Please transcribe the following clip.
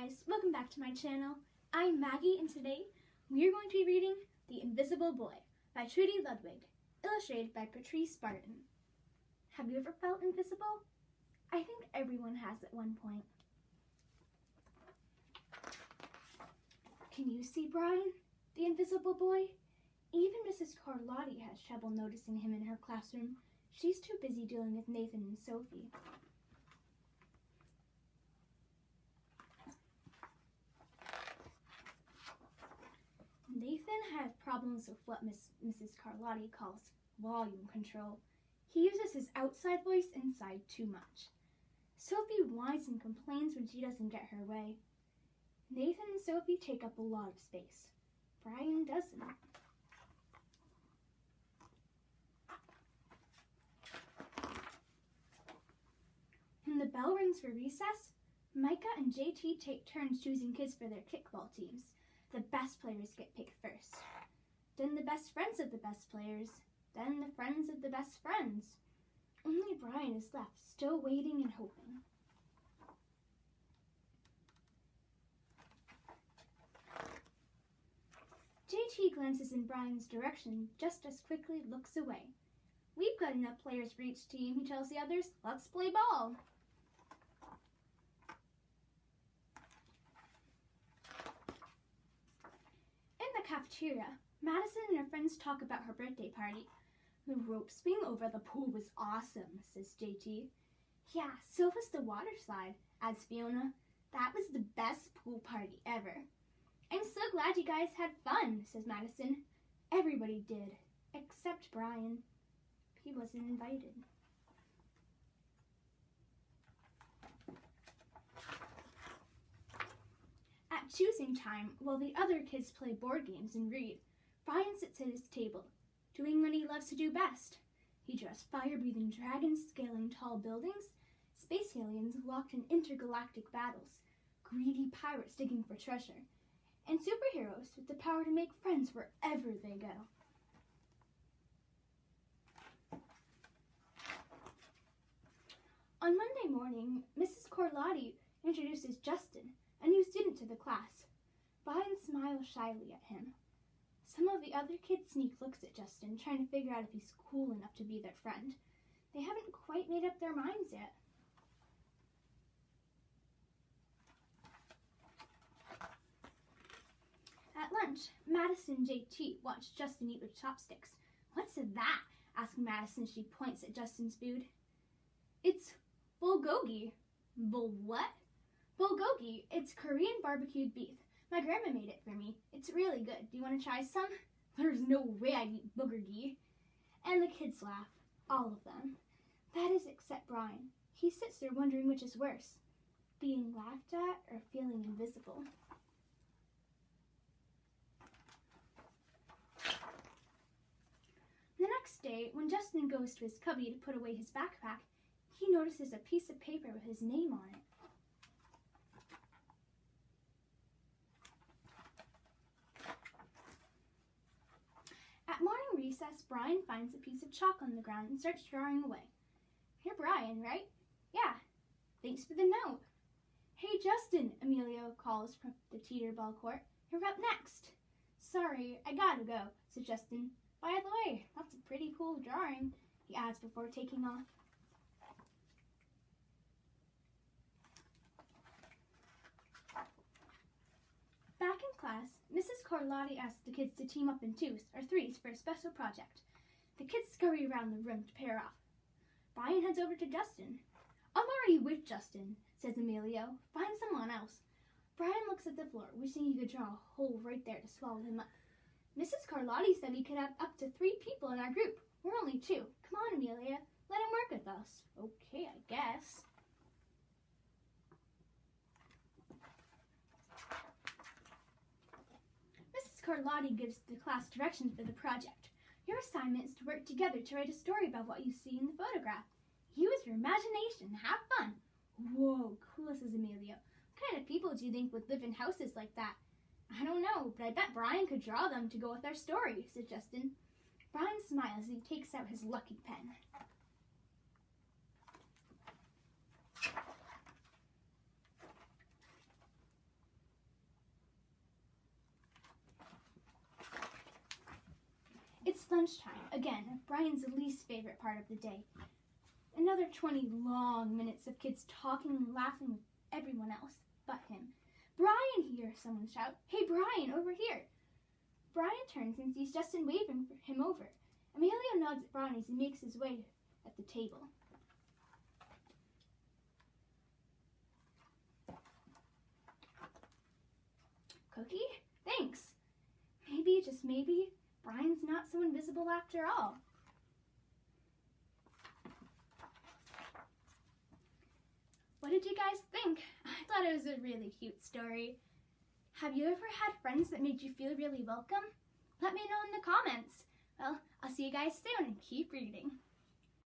guys, welcome back to my channel. I'm Maggie and today we are going to be reading The Invisible Boy by Trudy Ludwig, illustrated by Patrice Barton. Have you ever felt invisible? I think everyone has at one point. Can you see Brian, the invisible boy? Even Mrs. Carlotti has trouble noticing him in her classroom. She's too busy dealing with Nathan and Sophie. Nathan has problems with what Mrs. Carlotti calls volume control. He uses his outside voice inside too much. Sophie whines and complains when she doesn't get her way. Nathan and Sophie take up a lot of space. Brian doesn't. When the bell rings for recess, Micah and JT take turns choosing kids for their kickball teams. The best players get picked first. Then the best friends of the best players. Then the friends of the best friends. Only Brian is left, still waiting and hoping. JT glances in Brian's direction, just as quickly looks away. We've got enough players for each team, he tells the others. Let's play ball. In the cafeteria, Madison and her friends talk about her birthday party. The rope swing over the pool was awesome, says JT. Yeah, so was the water slide, adds Fiona. That was the best pool party ever. I'm so glad you guys had fun, says Madison. Everybody did, except Brian. He wasn't invited. At choosing time, while the other kids play board games and read, Brian sits at his table, doing what he loves to do best. He draws fire-breathing dragons scaling tall buildings, space aliens locked in intergalactic battles, greedy pirates digging for treasure, and superheroes with the power to make friends wherever they go. On Monday morning, Mrs. Carlotti introduces Justin, a new student to the class. Brian smiles shyly at him. Some of the other kids sneak looks at Justin, trying to figure out if he's cool enough to be their friend. They haven't quite made up their minds yet. At lunch, Madison and JT watch Justin eat with chopsticks. What's that? Asks Madison as she points at Justin's food. It's bulgogi. What? Bulgogi. It's Korean barbecued beef. My grandma made it for me. It's really good. Do you want to try some? There's no way I'd eat boogergi. And the kids laugh. All of them. That is except Brian. He sits there wondering which is worse, being laughed at or feeling invisible. The next day, when Justin goes to his cubby to put away his backpack, he notices a piece of paper with his name on it. At morning recess, Brian finds a piece of chalk on the ground and starts drawing away. You're Brian, right? Yeah. Thanks for the note. Hey, Justin, Emilio calls from the teeter-ball court. You're up next. Sorry, I gotta go, says Justin. By the way, that's a pretty cool drawing, he adds before taking off. Back in class, Mrs. Carlotti asks the kids to team up in twos or threes for a special project. The kids scurry around the room to pair off. Brian heads over to Justin. I'm already with Justin, says Emilio. Find someone else. Brian looks at the floor, wishing he could draw a hole right there to swallow him up. Mrs. Carlotti said we could have up to 3 people in our group. We're only 2. Come on, Amelia. Let him work with us. Okay, I guess. Mrs. Carlotti gives the class directions for the project. Your assignment is to work together to write a story about what you see in the photograph. Use your imagination. Have fun. Whoa, cool, says Amelia. What kind of people do you think would live in houses like that? I don't know, but I bet Brian could draw them to go with our story, said Justin. Brian smiles as he takes out his lucky pen. lunchtime. Again, Brian's least favorite part of the day. Another 20 long minutes of kids talking and laughing with everyone else but him. Brian, he hears someone shout, "Hey, Brian, over here!" Brian turns and sees Justin waving him over. Emilio nods at Brian as he makes his way at the table. Cookie? Thanks. Maybe, just maybe, Brian's not so invisible after all. What did you guys think? I thought it was a really cute story. Have you ever had friends that made you feel really welcome? Let me know in the comments. Well, I'll see you guys soon and keep reading.